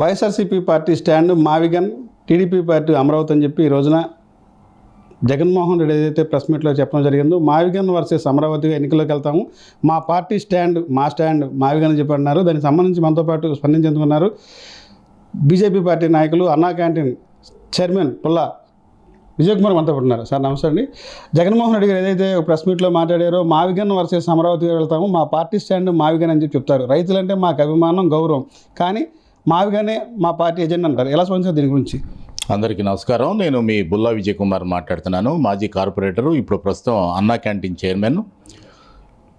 వైఎస్ఆర్సీపీ పార్టీ స్టాండ్ మావిగన్, టీడీపీ పార్టీ అమరావతి అని చెప్పి ఈ రోజున జగన్మోహన్ రెడ్డి ఏదైతే ప్రెస్ మీట్లో చెప్పడం జరిగిందో, మావిగన్ వర్సెస్ అమరావతిగా ఎన్నికల్లోకి వెళ్తాము, మా పార్టీ స్టాండ్ మావిగన్ అని చెప్పి అన్నారు. దానికి సంబంధించి మనతో పాటు స్పందించేందుకున్నారు బీజేపీ పార్టీ నాయకులు, అన్నా క్యాంటీన్ చైర్మన్ పుల్లా విజయ్ కుమార్ మనతో ఉన్నారు. సార్ నమస్తే అండి. జగన్మోహన్ రెడ్డి గారు ఏదైతే ప్రెస్ మీట్లో మాట్లాడారో, మావిగన్ వర్సెస్ అమరావతిగా వెళ్తాము, మా పార్టీ స్టాండ్ మావిగన్ అని చెప్పి చెప్తారు. రైతులంటే మాకు అభిమానం, గౌరవం, కానీ మావిగానే మా పార్టీ ఎజెండా అంటారు. ఎలా స్పందించారు దీని గురించి? అందరికీ నమస్కారం. నేను మీ బుల్లా విజయ్ కుమార్ మాట్లాడుతున్నాను, మాజీ కార్పొరేటరు, ఇప్పుడు ప్రస్తుతం అన్నా క్యాంటీన్ చైర్మన్.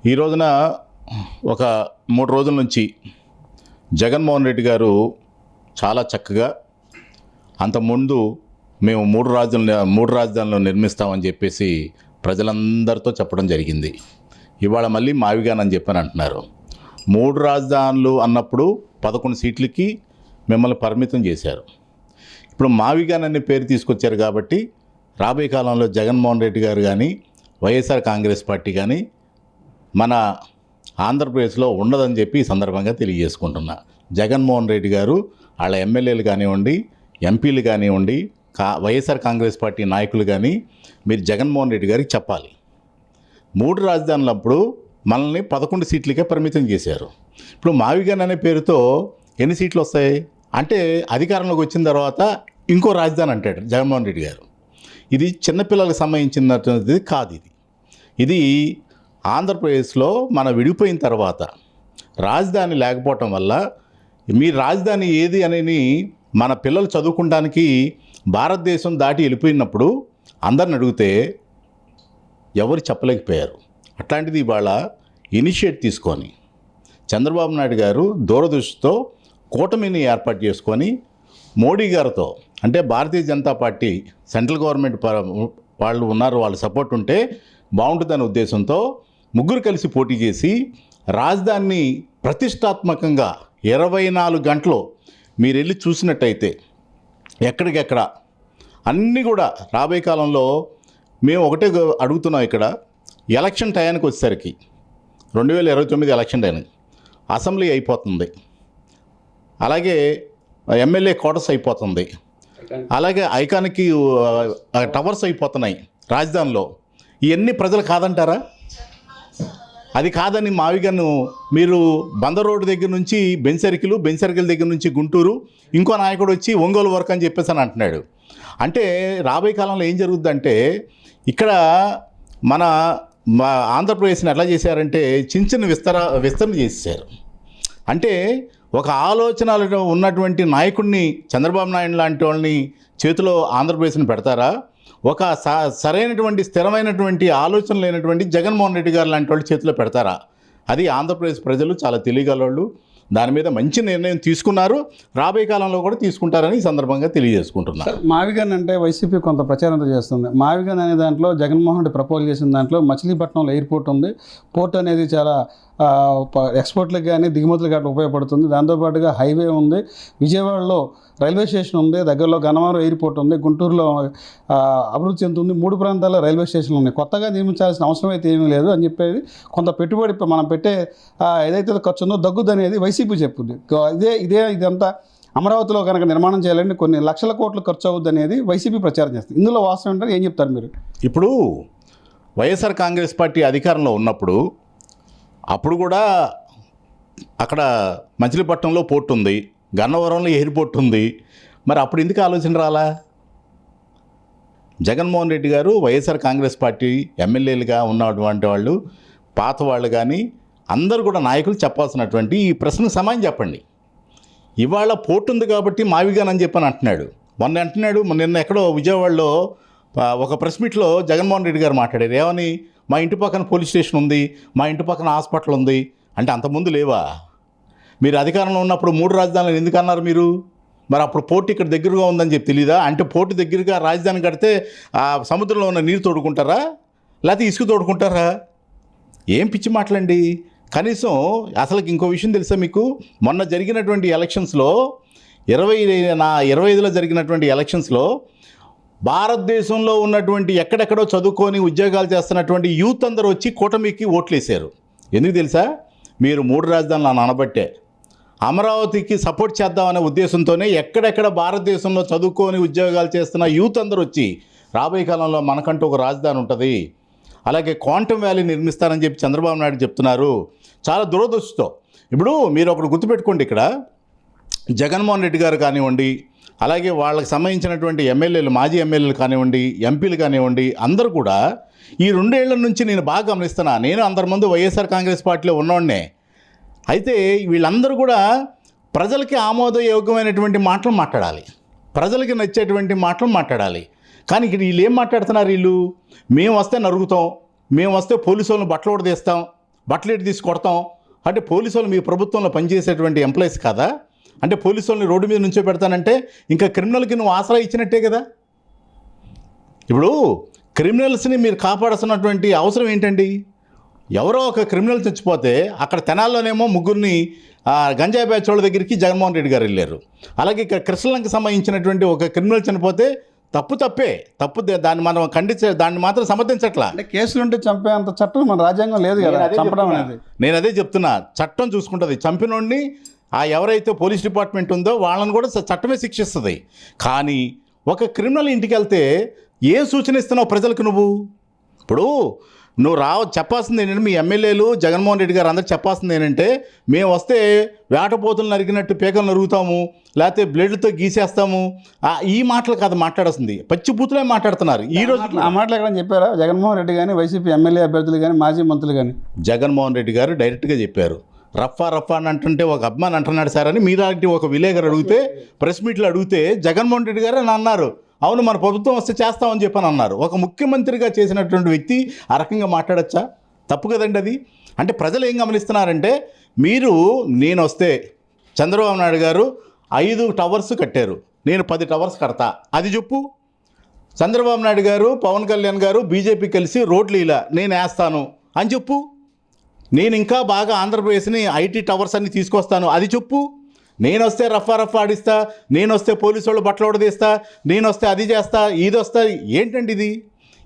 ఈ రోజున ఒక 3 రోజుల నుంచి జగన్మోహన్ రెడ్డి గారు చాలా చక్కగా, అంతకుముందు మేము మూడు రాజధానులు నిర్మిస్తామని చెప్పేసి ప్రజలందరితో చెప్పడం జరిగింది. ఇవాళ మళ్ళీ మావిగాన్ అని చెప్పని అంటున్నారు. 3 రాజధానులు అన్నప్పుడు 11 సీట్లకి మిమ్మల్ని పరిమితం చేశారు. ఇప్పుడు మావిగాన్ అనే పేరు తీసుకొచ్చారు కాబట్టి రాబోయే కాలంలో జగన్మోహన్ రెడ్డి గారు కానీ, వైఎస్ఆర్ కాంగ్రెస్ పార్టీ కానీ మన ఆంధ్రప్రదేశ్లో ఉండదని చెప్పి ఈ సందర్భంగా తెలియజేసుకుంటున్నా. జగన్మోహన్ రెడ్డి గారు వాళ్ళ ఎమ్మెల్యేలు కానివ్వండి, ఎంపీలు కానివ్వండి, వైఎస్ఆర్ కాంగ్రెస్ పార్టీ నాయకులు కానీ మీరు జగన్మోహన్ రెడ్డి గారికి చెప్పాలి. 3 రాజధానులప్పుడు మనల్ని 11 సీట్లకే పరిమితం చేశారు. ఇప్పుడు మావిగాన్ అనే పేరుతో ఎన్ని సీట్లు వస్తాయి అంటే, అధికారంలోకి వచ్చిన తర్వాత ఇంకో రాజధాని అంటాడు జగన్మోహన్ రెడ్డి గారు. ఇది చిన్నపిల్లలకు సంబంధించినటువంటిది కాదు. ఇది ఆంధ్రప్రదేశ్లో మన విడిపోయిన తర్వాత రాజధాని లేకపోవటం వల్ల మీ రాజధాని ఏది అనేది మన పిల్లలు చదువుకోవడానికి భారతదేశం దాటి వెళ్ళిపోయినప్పుడు అందరిని అడిగితే ఎవరు చెప్పలేకపోయారు. అట్లాంటిది ఇవాళ ఇనిషియేట్ తీసుకొని చంద్రబాబు నాయుడు గారు దూరదృష్టితో కూటమిని ఏర్పాటు చేసుకొని మోడీ గారితో, అంటే Bharatiya Janata party central government వాళ్ళు ఉన్నారు, వాళ్ళ సపోర్ట్ ఉంటే బాగుంటుందనే ఉద్దేశంతో ముగ్గురు కలిసి పోటీ చేసి రాజధానిని ప్రతిష్టాత్మకంగా 24 గంటలు మీరు వెళ్ళి చూసినట్టయితే ఎక్కడికెక్కడ అన్నీ కూడా రాబోయే కాలంలో మేము ఒకటే అడుగుతున్నాం. ఇక్కడ ఎలక్షన్ టయానికి వచ్చేసరికి 2029 ఎలక్షన్ టయానికి అసెంబ్లీ అయిపోతుంది, అలాగే ఎమ్మెల్యే క్వార్టర్స్ అయిపోతుంది, అలాగే ఐకానిక్ టవర్స్ అయిపోతున్నాయి రాజధానిలో. ఇవన్నీ ప్రజలు కాదంటారా? అది కాదని మావిగాను మీరు బందర్ రోడ్డు దగ్గర నుంచి బెంచ్ సర్కిల్ దగ్గర నుంచి గుంటూరు, ఇంకో నాయకుడు వచ్చి ఒంగోలు వరకు అని చెప్పేసి అని అంటున్నాడు. అంటే రాబోయే కాలంలో ఏం జరుగుద్దంటే, ఇక్కడ మన ఆంధ్రప్రదేశ్ని ఎట్లా చేశారంటే చిన్న విస్తరణ చేశారు. అంటే ఒక ఆలోచనలు ఉన్నటువంటి నాయకుడిని, చంద్రబాబు నాయుడు లాంటి వాళ్ళని చేతిలో ఆంధ్రప్రదేశ్ని పెడతారా? ఒక సరైనటువంటి స్థిరమైనటువంటి ఆలోచన లేనటువంటి జగన్మోహన్ రెడ్డి గారు లాంటి వాళ్ళు చేతిలో పెడతారా? అది ఆంధ్రప్రదేశ్ ప్రజలు చాలా తెలియగలవాళ్ళు, దాని మీద మంచి నిర్ణయం తీసుకున్నారు, రాబోయే కాలంలో కూడా తీసుకుంటారని ఈ సందర్భంగా తెలియజేసుకుంటున్నారు. మావిగాన్ అంటే వైసీపీ కొంత ప్రచారంతో చేస్తుంది. మావిగాన్ అనే దాంట్లో జగన్మోహన్ రెడ్డి ప్రపోజ్ చేసిన దాంట్లో మచిలీపట్నంలో ఎయిర్పోర్ట్ ఉంది. పోర్ట్ అనేది చాలా ఎక్స్పోర్ట్లకు కానీ దిగుమతులకు కానీ ఉపయోగపడుతుంది. దాంతోపాటుగా హైవే ఉంది, విజయవాడలో రైల్వే స్టేషన్ ఉంది, దగ్గరలో గన్నవరం ఎయిర్పోర్ట్ ఉంది, గుంటూరులో అభివృద్ధి చెందుతుంది. 3 ప్రాంతాల్లో రైల్వే స్టేషన్లు ఉన్నాయి. కొత్తగా నిర్మించాల్సిన అవసరం అయితే ఏమీ లేదు అని చెప్పేది కొంత పెట్టుబడి మనం పెట్టే ఏదైతే ఖర్చు ఉందో దగ్గుద్ది అనేది వైసీపీ చెప్తుంది. ఇదంతా అమరావతిలో కనుక నిర్మాణం చేయాలంటే కొన్ని లక్షల కోట్లు ఖర్చు అవుద్ది అనేది వైసీపీ ప్రచారం చేస్తుంది. ఇందులో వాస్తవం ఏంటంటే ఏం చెప్తారు మీరు? ఇప్పుడు వైఎస్ఆర్ కాంగ్రెస్ పార్టీ అధికారంలో ఉన్నప్పుడు అప్పుడు కూడా అక్కడ మచిలీపట్నంలో పోర్ట్ ఉంది, గన్నవరంలో ఎయిర్పోర్ట్ ఉంది. మరి అప్పుడు ఎందుకు ఆలోచన రాలా? జగన్మోహన్ రెడ్డి గారు వైఎస్ఆర్ కాంగ్రెస్ పార్టీ ఎమ్మెల్యేలుగా ఉన్నటువంటి వాళ్ళు, పాత వాళ్ళు కానీ అందరూ కూడా నాయకులు చెప్పాల్సినటువంటి ఈ ప్రశ్నకు సమాధానం చెప్పండి. ఇవాళ పోర్ట్ ఉంది కాబట్టి మావిగాన్ అని చెప్పని అంటున్నాడు. నిన్న ఎక్కడో విజయవాడలో ఒక ప్రెస్ మీట్లో జగన్మోహన్ రెడ్డి గారు మాట్లాడారు. ఏమని? మా ఇంటి పక్కన పోలీస్ స్టేషన్ ఉంది, మా ఇంటి పక్కన హాస్పిటల్ ఉంది అంటే అంతకుముందు లేవా? మీరు అధికారంలో ఉన్నప్పుడు 3 రాజధానులు ఎందుకు అన్నారు మీరు? మరి అప్పుడు పోర్టు ఇక్కడ దగ్గరగా ఉందని చెప్పి తెలీదా? అంటే పోర్టు దగ్గరగా రాజధాని కడితే ఆ సముద్రంలో ఉన్న నీరు తోడుకుంటారా, లేకపోతే ఇసుక తోడుకుంటారా? ఏం పిచ్చి మాటలండి. కనీసం అసలు ఇంకో విషయం తెలుసా మీకు? మొన్న జరిగినటువంటి ఎలక్షన్స్లో 25లో జరిగినటువంటి ఎలక్షన్స్లో భారతదేశంలో ఉన్నటువంటి ఎక్కడెక్కడో చదువుకొని ఉద్యోగాలు చేస్తున్నటువంటి యూత్ అందరూ వచ్చి కూటమికి ఓట్లేశారు. ఎందుకు తెలుసా? మీరు 3 రాజధానులు అనబట్టే. అమరావతికి సపోర్ట్ చేద్దామనే ఉద్దేశంతోనే ఎక్కడెక్కడ భారతదేశంలో చదువుకొని ఉద్యోగాలు చేస్తున్న యూత్ అందరూ వచ్చి రాబోయే కాలంలో మనకంటూ ఒక రాజధాని ఉంటుంది, అలాగే క్వాంటమ్ వ్యాలీ నిర్మిస్తారని చెప్పి చంద్రబాబు నాయుడు చెప్తున్నారు. చాలా దురదృష్టంతో ఇప్పుడు మీరు ఒకటి గుర్తుపెట్టుకోండి, ఇక్కడ జగన్మోహన్ రెడ్డి గారు కానివ్వండి, అలాగే వాళ్ళకి సంబంధించినటువంటి ఎమ్మెల్యేలు, మాజీ ఎమ్మెల్యేలు కానివ్వండి, ఎంపీలు కానివ్వండి, అందరూ కూడా ఈ 2 ఏళ్ల నుంచి నేను బాగా గమనిస్తున్నా. నేను అందరి ముందు వైఎస్ఆర్ కాంగ్రెస్ పార్టీలో ఉన్నవాడినే. అయితే వీళ్ళందరూ కూడా ప్రజలకి ఆమోదయోగ్యమైనటువంటి మాటలు మాట్లాడాలి, ప్రజలకి నచ్చేటువంటి మాటలు మాట్లాడాలి. కానీ ఇక్కడ వీళ్ళు ఏం మాట్లాడుతున్నారు? వీళ్ళు మేము వస్తే నరుగుతాం, మేము వస్తే పోలీసు వాళ్ళని బట్టలు కూడా తీస్తాం, బట్టలు ఎట్టి తీసి కొడతాం. అంటే పోలీసు వాళ్ళు మీ ప్రభుత్వంలో పనిచేసేటువంటి ఎంప్లాయీస్ కదా, అంటే పోలీసు వాళ్ళని రోడ్డు మీద నుంచో పెడతానంటే ఇంకా క్రిమినల్కి నువ్వు ఆసరా ఇచ్చినట్టే కదా. ఇప్పుడు క్రిమినల్స్ని మీరు కాపాడాల్సినటువంటి అవసరం ఏంటండి? ఎవరో ఒక క్రిమినల్ చచ్చిపోతే అక్కడ తెనాల్లోనేమో 3 గంజాయి బ్యాచ్ వాళ్ళ దగ్గరికి జగన్మోహన్ రెడ్డి గారు వెళ్ళారు. అలాగే ఇక్కడ కృష్ణలంకి సంబంధించినటువంటి ఒక క్రిమినల్ చనిపోతే తప్పే, దాన్ని మనం దాన్ని మాత్రం సమర్థించట్లా. అంటే కేసులు ఉంటే చంపేంత చట్టం మన రాజ్యాంగం లేదు కదా, చంపడం అనేది. నేను అదే చెప్తున్నా, చట్టం చూసుకుంటుంది. చంపినోడిని ఎవరైతే పోలీస్ డిపార్ట్మెంట్ ఉందో వాళ్ళని కూడా చట్టమే శిక్షిస్తుంది. కానీ ఒక క్రిమినల్ ఇంటికి వెళ్తే ఏం సూచన ఇస్తున్నావు ప్రజలకు? ఇప్పుడు నువ్వు చెప్పాల్సింది ఏంటంటే, మీ ఎమ్మెల్యేలు జగన్మోహన్ రెడ్డి గారు అందరూ చెప్పాల్సింది ఏంటంటే, మేము వస్తే వేటపోతులు నరికినట్టు పీకలు నరుగుతాము, లేకపోతే బ్లేడ్లతో గీసేస్తాము, ఈ మాటలు కాదు మాట్లాడాల్సింది. పచ్చి బూతులే మాట్లాడుతున్నారు ఈ రోజు. ఆ మాటలు ఎక్కడ చెప్పారా జగన్మోహన్ రెడ్డి కానీ, వైసీపీ ఎమ్మెల్యే అభ్యర్థులు కానీ, మాజీ మంత్రులు కానీ? జగన్మోహన్ రెడ్డి గారు డైరెక్ట్గా చెప్పారు. రఫా అని అంటుంటే ఒక అభిమాని అంటున్నాడు సార్ అని మీలాంటి ఒక విలేకరు అడిగితే, ప్రెస్ మీట్లో అడిగితే జగన్మోహన్ రెడ్డి గారు అని అన్నారు. అవును, మన ప్రభుత్వం వస్తే చేస్తామని చెప్పని అన్నారు. ఒక ముఖ్యమంత్రిగా చేసినటువంటి వ్యక్తి ఆ రకంగా మాట్లాడచ్చా? తప్పు కదండి అది. అంటే ప్రజలు ఏం గమనిస్తున్నారంటే, నేను వస్తే చంద్రబాబు నాయుడు గారు 5 టవర్స్ కట్టారు, నేను 10 టవర్స్ కడతా, అది చెప్పు. చంద్రబాబు నాయుడు గారు, పవన్ కళ్యాణ్ గారు బీజేపీ కలిసి రోడ్లు ఇలా నేను వేస్తాను అని చెప్పు. నేను ఇంకా బాగా ఆంధ్రప్రదేశ్ని ఐటీ టవర్స్ అన్ని తీసుకొస్తాను, అది చెప్పు. నేను వస్తే రఫా ఆడిస్తా, నేను వస్తే పోలీసు వాళ్ళు బట్టలు ఓడదీస్తా, నేను వస్తే అది చేస్తా, ఇది వస్తా. ఏంటండి ఇది?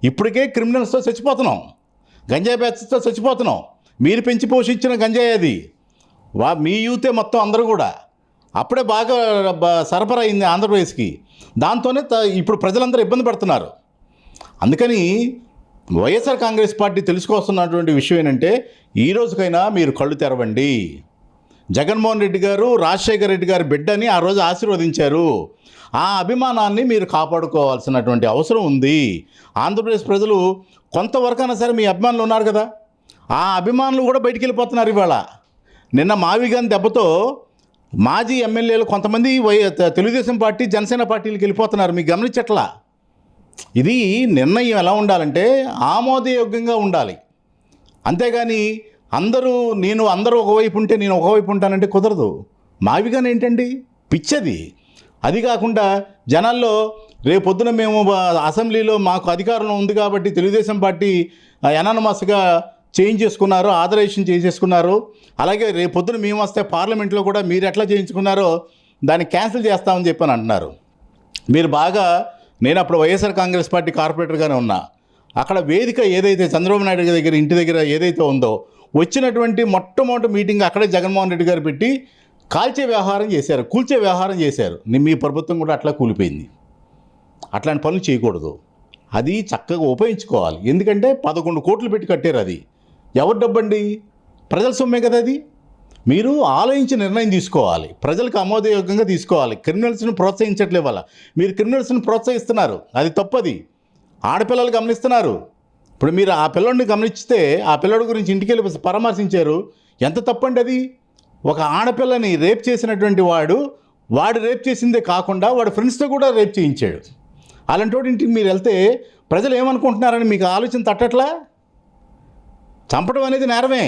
ఇప్పటికే క్రిమినల్స్తో చచ్చిపోతున్నాం, గంజాయి బ్యాచ్తో చచ్చిపోతున్నాం. మీరు పెంచి పోషించిన గంజాయి అది. మీ యూతే మొత్తం అందరూ కూడా అప్పుడే బాగా సరఫరా అయింది ఆంధ్రప్రదేశ్కి. దాంతోనే ఇప్పుడు ప్రజలందరూ ఇబ్బంది పడుతున్నారు. అందుకని వైఎస్ఆర్ కాంగ్రెస్ పార్టీ తెలుసుకోవాల్సినటువంటి విషయం ఏంటంటే, ఈ రోజుకైనా మీరు కళ్ళు తెరవండి. జగన్మోహన్ రెడ్డి గారు రాజశేఖర రెడ్డి గారి బిడ్డని ఆ రోజు ఆశీర్వదించారు. ఆ అభిమానాన్ని మీరు కాపాడుకోవాల్సినటువంటి అవసరం ఉంది. ఆంధ్రప్రదేశ్ ప్రజలు కొంతవరకైనా సరే మీ అభిమానులు ఉన్నారు కదా, ఆ అభిమానులు కూడా బయటికి వెళ్ళిపోతున్నారు. ఇవాళ నిన్న మావిగాని దెబ్బతో మాజీ ఎమ్మెల్యేలు కొంతమంది తెలుగుదేశం పార్టీ, జనసేన పార్టీలకు వెళ్ళిపోతున్నారు. మీకు గమనించట్లా? ఇది నిర్ణయం ఎలా ఉండాలంటే ఆమోదయోగ్యంగా ఉండాలి. అంతేగాని అందరూ ఒకవైపు ఉంటే నేను ఒకవైపు ఉంటానంటే కుదరదు. మావిగాని ఏంటండి పిచ్చది. అది కాకుండా జనాల్లో రేపొద్దున మేము అసెంబ్లీలో మాకు అధికారం ఉంది కాబట్టి తెలుగుదేశం పార్టీ ఎనానమస్గా చేంజ్ చేసుకున్నారు, ఆథరైజేషన్ చేసేసుకున్నారు, అలాగే రేపొద్దున మేము వస్తే పార్లమెంట్లో కూడా మీరు ఎట్లా చేయించుకున్నారో దాన్ని క్యాన్సిల్ చేస్తామని చెప్పని అంటున్నారు. మీరు బాగా, నేను అప్పుడు వైఎస్ఆర్ కాంగ్రెస్ పార్టీ కార్పొరేటర్గానే ఉన్నా. అక్కడ వేదిక ఏదైతే చంద్రబాబు నాయుడు దగ్గర ఇంటి దగ్గర ఏదైతే ఉందో, వచ్చినటువంటి మొట్టమొదటి మీటింగ్ అక్కడే జగన్మోహన్ రెడ్డి గారు పెట్టి కూల్చే వ్యవహారం చేశారు. మీ ప్రభుత్వం కూడా అట్లా కూలిపోయింది. అట్లాంటి పనులు చేయకూడదు. అది చక్కగా ఉపయోగించుకోవాలి. ఎందుకంటే 11 కోట్లు పెట్టి కట్టారు. అది ఎవరి డబ్బండి? ప్రజల సొమ్మే కదా అది. మీరు ఆలోచించి నిర్ణయం తీసుకోవాలి, ప్రజలకు ఆమోదయోగ్యంగా తీసుకోవాలి. క్రిమినల్స్ని ప్రోత్సహించట్లేదు వల్ల మీరు క్రిమినల్స్ని ప్రోత్సహిస్తున్నారు, అది తప్పది. ఆడపిల్లలు గమనిస్తున్నారు. ఇప్పుడు మీరు ఆ పిల్లడిని గమనిస్తే ఆ పిల్లడి గురించి ఇంటికి వెళ్ళి పరామర్శించారు, ఎంత తప్పండి అది. ఒక ఆడపిల్లని రేప్ చేసినటువంటి వాడు రేప్ చేసిందే కాకుండా వాడు ఫ్రెండ్స్తో కూడా రేప్ చేయించాడు. అలాంటి వాడి ఇంటికి మీరు వెళ్తే ప్రజలు ఏమనుకుంటున్నారని మీకు ఆలోచన తట్టట్లా? చంపడం అనేది నేరమే,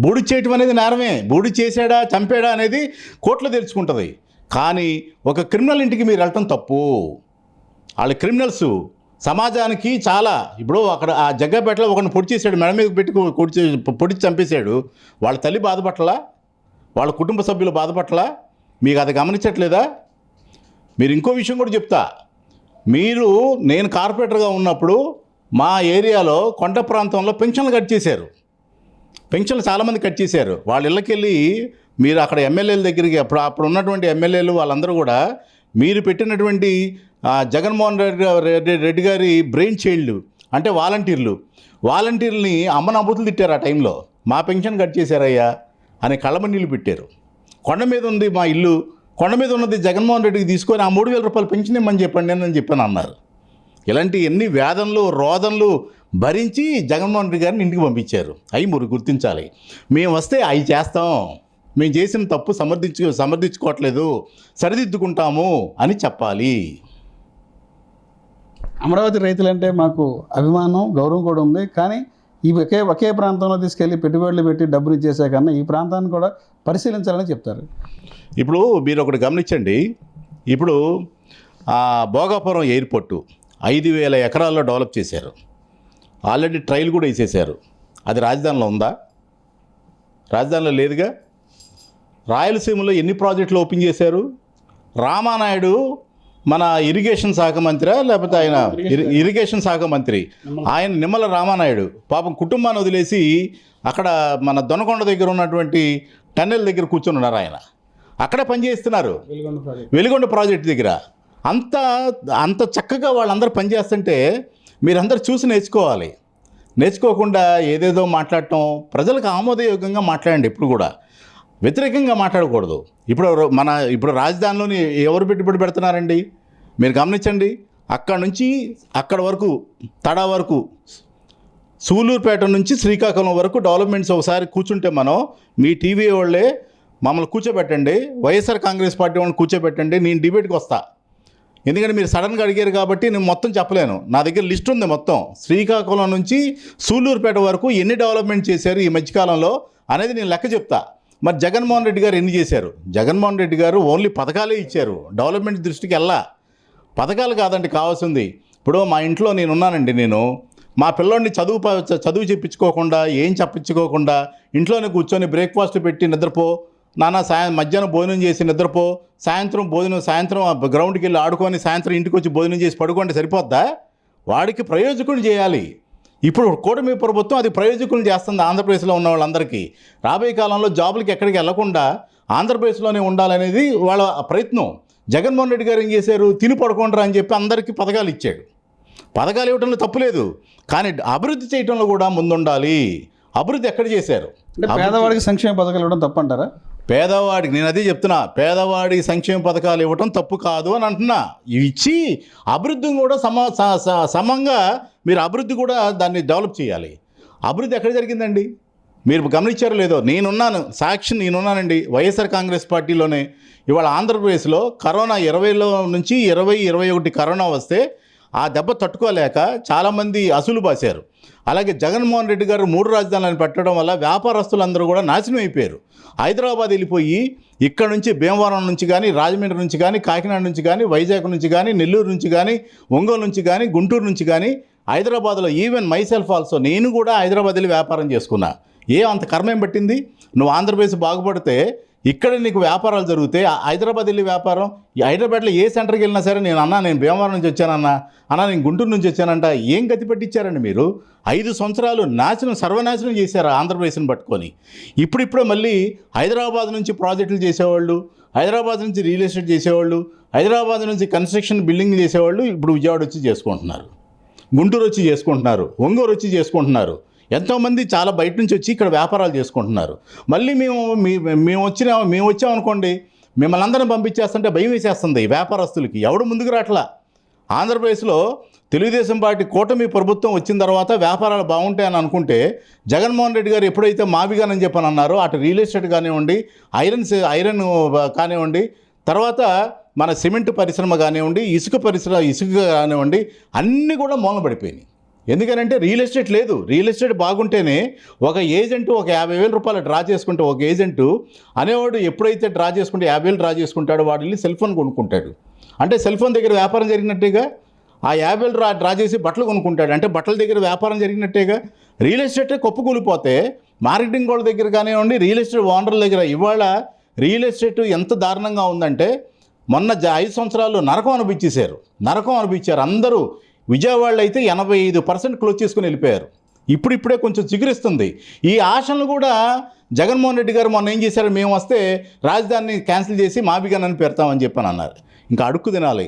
బూడి చేయటం అనేది నేరమే. బూడి చేశాడా చంపాడా అనేది కోర్టులో తెలుసుకుంటుంది. కానీ ఒక క్రిమినల్ ఇంటికి మీరు వెళ్ళటం తప్పు. వాళ్ళు క్రిమినల్స్ సమాజానికి చాలా. ఇప్పుడు అక్కడ ఆ జగ్గపేటలో ఒకరిని పొడి చేశాడు, మెడ మీద పెట్టి పొడిచి చంపేశాడు. వాళ్ళ తల్లి బాధపడలా, వాళ్ళ కుటుంబ సభ్యులు బాధపడలా? మీకు అది గమనించట్లేదా? మీరు ఇంకో విషయం కూడా చెప్తా. నేను కార్పొరేటర్గా ఉన్నప్పుడు మా ఏరియాలో కొండ ప్రాంతంలో పెన్షన్లు కట్ చేశారు. పెన్షన్లు చాలామంది కట్ చేశారు. వాళ్ళ ఇళ్ళకి వెళ్ళి మీరు అక్కడ ఎమ్మెల్యేల దగ్గరికి అప్పుడు ఉన్నటువంటి ఎమ్మెల్యేలు వాళ్ళందరూ కూడా మీరు పెట్టినటువంటి జగన్మోహన్ రెడ్డి గారి బ్రెయిన్ చైల్డ్ అంటే వాలంటీర్లని అమ్మనబూతులు తిట్టారు ఆ టైంలో. మా పెన్షన్ కట్ చేశారయ్యా అని కళ్ళమ నీళ్ళు పెట్టారు. కొండ మీద ఉంది మా ఇల్లు, కొండ మీద ఉన్నది జగన్మోహన్ రెడ్డికి తీసుకొని ఆ 3,000 రూపాయలు పెన్షన్ ఇమ్మని చెప్పండి అని చెప్పాను అన్నారు. ఇలాంటి ఎన్ని వేదనలు రోదనలు భరించి జగన్మోహన్ రెడ్డి గారిని ఇంటికి పంపించారు. అవి మీరు గుర్తించాలి. మేము వస్తే అవి చేస్తాం, మేము చేసిన తప్పు సమర్థించుకోవట్లేదు, సరిదిద్దుకుంటాము అని చెప్పాలి. అమరావతి రైతులంటే మాకు అభిమానం, గౌరవం కూడా ఉంది. కానీ ఈ ఒకే ప్రాంతంలో తీసుకెళ్ళి పెట్టుబడులు పెట్టి డబ్బులు ఇచ్చేసే కన్నా ఈ ప్రాంతాన్ని కూడా పరిశీలించాలని చెప్తారు. ఇప్పుడు మీరు ఒకటి గమనించండి. ఇప్పుడు భోగాపురం ఎయిర్పోర్టు 5,000 ఎకరాల్లో డెవలప్ చేశారు. ఆల్రెడీ ట్రయల్ కూడా వేసేసారు. అది రాజధానిలో ఉందా? రాజధానిలో లేదుగా. రాయలసీమలో ఎన్ని ప్రాజెక్టులు ఓపెన్ చేశారు? రామానాయుడు మన ఇరిగేషన్ శాఖ మంత్రి, లేకపోతే ఆయన ఇరిగేషన్ శాఖ మంత్రి ఆయన నిమ్మల రామానాయుడు పాపం కుటుంబాన్ని వదిలేసి అక్కడ మన దొనకొండ దగ్గర ఉన్నటువంటి టన్నెల్ దగ్గర కూర్చొని ఉన్నారు. ఆయన అక్కడే పనిచేస్తున్నారు వెలిగొండ ప్రాజెక్ట్ దగ్గర. అంత చక్కగా వాళ్ళందరూ పనిచేస్తుంటే మీరందరూ చూసి నేర్చుకోవాలి. నేర్చుకోకుండా ఏదేదో మాట్లాడటం, ప్రజలకు ఆమోదయోగ్యంగా మాట్లాడండి. ఎప్పుడు కూడా వ్యతిరేకంగా మాట్లాడకూడదు. ఇప్పుడు రాజధానిలోని ఎవరు పెట్టుబడి పెడుతున్నారండి? మీరు గమనించండి. అక్కడ నుంచి అక్కడ వరకు తడా వరకు సూలూరుపేట నుంచి శ్రీకాకుళం వరకు డెవలప్మెంట్స్ ఒకసారి కూర్చుంటే మనం మీ టీవీ వాళ్ళే మమ్మల్ని కూర్చోబెట్టండి, వైఎస్ఆర్ కాంగ్రెస్ పార్టీ వాళ్ళని కూర్చోబెట్టండి, నేను డిబేట్కి వస్తా. ఎందుకంటే మీరు సడన్గా అడిగారు కాబట్టి నేను మొత్తం చెప్పలేను. నా దగ్గర లిస్ట్ ఉంది మొత్తం. శ్రీకాకుళం నుంచి సూలూరుపేట వరకు ఎన్ని డెవలప్మెంట్ చేశారు ఈ మధ్యకాలంలో అనేది నేను లెక్క చెప్తా. మరి జగన్మోహన్ రెడ్డి గారు ఎన్ని చేశారు? జగన్మోహన్ రెడ్డి గారు ఓన్లీ పథకాలే ఇచ్చారు, డెవలప్మెంట్ దృష్టికి వెళ్ళా. పథకాలు కాదండి కావాల్సింది. ఇప్పుడు మా ఇంట్లో నేనున్నానండి. నేను మా పిల్లోడిని చదువు చెప్పించుకోకుండా, ఏం చెప్పించుకోకుండా ఇంట్లోనే కూర్చొని బ్రేక్ఫాస్ట్ పెట్టి నిద్రపో నాన్న, మధ్యాహ్నం భోజనం చేసి నిద్రపో, సాయంత్రం గ్రౌండ్కి వెళ్ళి ఆడుకొని సాయంత్రం ఇంటికి వచ్చి భోజనం చేసి పడుకుంటే సరిపోద్దా? వాడికి ప్రయోజకులు చేయాలి. ఇప్పుడు కూటమి ప్రభుత్వం అది ప్రయోజకులు చేస్తుంది ఆంధ్రప్రదేశ్లో ఉన్న వాళ్ళందరికీ. రాబోయే కాలంలో జాబులకి ఎక్కడికి వెళ్లకుండా ఆంధ్రప్రదేశ్లోనే ఉండాలనేది వాళ్ళ ప్రయత్నం. జగన్మోహన్ రెడ్డి గారు ఏం చేశారు? తిని పడుకుంటారా అని చెప్పి అందరికీ పథకాలు ఇచ్చాడు. పథకాలు ఇవ్వడంలో తప్పులేదు, కానీ అభివృద్ధి చేయడంలో కూడా ముందుండాలి. అభివృద్ధి ఎక్కడ చేశారు? పేదవాడికి సంక్షేమ పథకాలు ఇవ్వడం తప్పంటారా? పేదవాడికి నేను అదే చెప్తున్నా, పేదవాడి సంక్షేమ పథకాలు ఇవ్వటం తప్పు కాదు అని అంటున్నా. ఇచ్చి అభివృద్ధిని కూడా సమంగా మీరు అభివృద్ధి కూడా దాన్ని డెవలప్ చేయాలి. అభివృద్ధి ఎక్కడ జరిగిందండి? మీరు గమనించారో లేదో, నేనున్నానండి వైఎస్ఆర్ కాంగ్రెస్ పార్టీలోనే. ఇవాళ ఆంధ్రప్రదేశ్లో కరోనా 20లో నుంచి 21 కరోనా వస్తే ఆ దెబ్బ తట్టుకోలేక చాలామంది అసలు బాసారు. అలాగే జగన్మోహన్ రెడ్డి గారు 3 రాజధానులను పెట్టడం వల్ల వ్యాపారస్తులందరూ కూడా నాశనం అయిపోయారు. హైదరాబాద్ వెళ్ళిపోయి ఇక్కడ నుంచి భీమవరం నుంచి కానీ, రాజమండ్రి నుంచి కానీ, కాకినాడ నుంచి కానీ, వైజాగ్ నుంచి కానీ, నెల్లూరు నుంచి కానీ, ఒంగోలు నుంచి కానీ, గుంటూరు నుంచి కానీ, హైదరాబాద్లో ఈవెన్ మైసెల్ఫ్ ఆల్సో నేను కూడా హైదరాబాద్ వెళ్ళి వ్యాపారం చేసుకున్నా. అంత కర్మేం పట్టింది? నువ్వు ఆంధ్రప్రదేశ్ బాగుపడితే ఇక్కడ నీకు వ్యాపారాలు జరిగితే హైదరాబాద్ వెళ్ళి వ్యాపారం, హైదరాబాద్లో ఏ సెంటర్కి వెళ్ళినా సరే నేను భీమవరం నుంచి వచ్చానన్నా, నేను గుంటూరు నుంచి వచ్చానంట. ఏం గతి పట్టించారండి మీరు? 5 సంవత్సరాలు సర్వనాశనం చేశారు ఆంధ్రప్రదేశ్ని పట్టుకొని. ఇప్పుడిప్పుడే మళ్ళీ హైదరాబాద్ నుంచి ప్రాజెక్టులు చేసేవాళ్ళు, హైదరాబాద్ నుంచి రియల్ ఎస్టేట్ చేసేవాళ్ళు, హైదరాబాద్ నుంచి కన్స్ట్రక్షన్ బిల్డింగ్ చేసేవాళ్ళు ఇప్పుడు విజయవాడ వచ్చి చేసుకుంటున్నారు, గుంటూరు వచ్చి చేసుకుంటున్నారు, ఒంగోలు వచ్చి చేసుకుంటున్నారు. ఎంతోమంది చాలా బయట నుంచి వచ్చి ఇక్కడ వ్యాపారాలు చేసుకుంటున్నారు. మళ్ళీ మేము వచ్చామనుకోండి, మిమ్మల్ని అందరిని పంపించేస్తుంటే భయం వేసేస్తుంది వ్యాపారస్తులకి. ఎవడు ముందుకు రావట్లా. ఆంధ్రప్రదేశ్లో తెలుగుదేశం పార్టీ కూటమి ప్రభుత్వం వచ్చిన తర్వాత వ్యాపారాలు బాగుంటాయని అనుకుంటే జగన్మోహన్ రెడ్డి గారు ఎప్పుడైతే మావిగానని చెప్పని అన్నారో, అటు రియల్ ఎస్టేట్ కానివ్వండి, ఐరన్ కానివ్వండి, తర్వాత మన సిమెంట్ పరిశ్రమ కానివ్వండి, ఇసుక కానివ్వండి, అన్నీ కూడా మూలన పడిపోయినాయి. ఎందుకనంటే రియల్ ఎస్టేట్ లేదు. రియల్ ఎస్టేట్ బాగుంటేనే ఒక ఏజెంటు ఒక 50,000 రూపాయలు డ్రా చేసుకుంటే, ఒక ఏజెంటు అనేవాడు ఎప్పుడైతే డ్రా చేసుకుంటే 50,000 డ్రా చేసుకుంటాడో వాడు వెళ్ళి సెల్ ఫోన్ కొనుక్కుంటాడు. అంటే సెల్ ఫోన్ దగ్గర వ్యాపారం జరిగినట్టేగా. ఆ 50,000 డ్రా చేసి బట్టలు కొనుక్కుంటాడు, అంటే బట్టల దగ్గర వ్యాపారం జరిగినట్టేగా. రియల్ ఎస్టేటే కుప్పకూలిపోతే మార్కెటింగ్ వాళ్ళ దగ్గర కానివ్వండి, రియల్ ఎస్టేట్ ఓనర్ల దగ్గర ఇవాళ రియల్ ఎస్టేట్ ఎంత దారుణంగా ఉందంటే, మొన్న 5 సంవత్సరాలు నరకం అనిపించారు అందరూ. విజయవాడలో అయితే 85% క్లోజ్ చేసుకుని వెళ్ళిపోయారు. ఇప్పుడిప్పుడే కొంచెం చిగురిస్తుంది. ఈ ఆశలను కూడా జగన్మోహన్ రెడ్డి గారు మొన్న ఏం చేశారు, మేము వస్తే రాజధానిని క్యాన్సిల్ చేసి మాబిగనని పెడతామని చెప్పని అన్నారు. ఇంకా అడుక్కు తినాలి.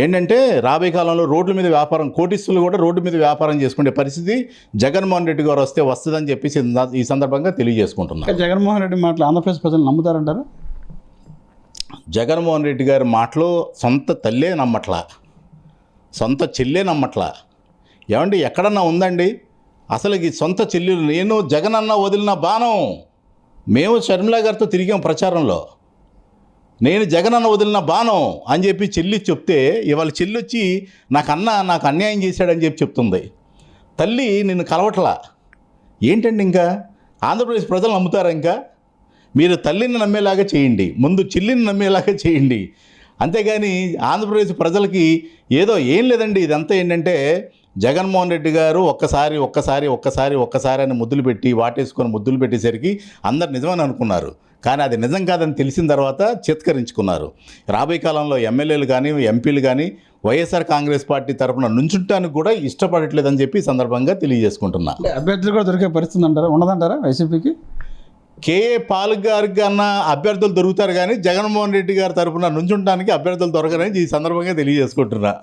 ఏంటంటే రాబోయే కాలంలో రోడ్ల మీద వ్యాపారం, కోటీశ్వరులు కూడా రోడ్డు మీద వ్యాపారం చేసుకునే పరిస్థితి జగన్మోహన్ రెడ్డి గారు వస్తే వస్తుందని చెప్పేసి ఈ సందర్భంగా తెలియజేసుకుంటున్నాను. జగన్మోహన్ రెడ్డి మాటలు ఆంధ్రప్రదేశ్ ప్రజలు నమ్ముతారంటారు? జగన్మోహన్ రెడ్డి గారి మాటలు సొంత తల్లే నమ్మట్లా, సొంత చెల్లే నమ్మట్లా. ఏమండి ఎక్కడన్నా ఉందండి అసలు ఈ సొంత చెల్లెలు? నేను జగన్ అన్న వదిలిన బాణం, మేము షర్మిల గారితో తిరిగాం ప్రచారంలో, నేను జగన్ అన్న వదిలిన బాణం అని చెప్పి చెల్లి చెప్తే ఇవాళ చెల్లి వచ్చి నాకు అన్యాయం చేశాడని చెప్పి చెప్తుంది. తల్లి నిన్ను కలవట్లా. ఏంటండి ఇంకా ఆంధ్రప్రదేశ్ ప్రజలు నమ్ముతారా? ఇంకా మీరు తల్లిని నమ్మేలాగా చేయండి, ముందు చెల్లిని నమ్మేలాగా చేయండి. అంతేగాని ఆంధ్రప్రదేశ్ ప్రజలకి ఏదో ఏం లేదండి. ఇదంతా ఏంటంటే జగన్మోహన్ రెడ్డి గారు ఒక్కసారి అని ముద్దులు పెట్టి వాటేసుకొని ముద్దులు పెట్టేసరికి అందరు నిజమని అనుకున్నారు. కానీ అది నిజం కాదని తెలిసిన తర్వాత చిత్కరించుకున్నారు. రాబోయే కాలంలో ఎమ్మెల్యేలు కానీ ఎంపీలు కానీ వైఎస్ఆర్ కాంగ్రెస్ పార్టీ తరఫున నుంచుంటానికి కూడా ఇష్టపడట్లేదని చెప్పి సందర్భంగా తెలియజేసుకుంటున్నా. అభ్యర్థులు కూడా దొరికే పరిస్థితి అంటారా, ఉండదంటారా వైసీపీకి? కేఏ పాల్ గారికి అన్న అభ్యర్థులు దొరుకుతారు కానీ జగన్మోహన్ రెడ్డి గారి తరఫున నుంచుంటానికి అభ్యర్థులు దొరకరని ఈ సందర్భంగా తెలియజేసుకుంటున్నా.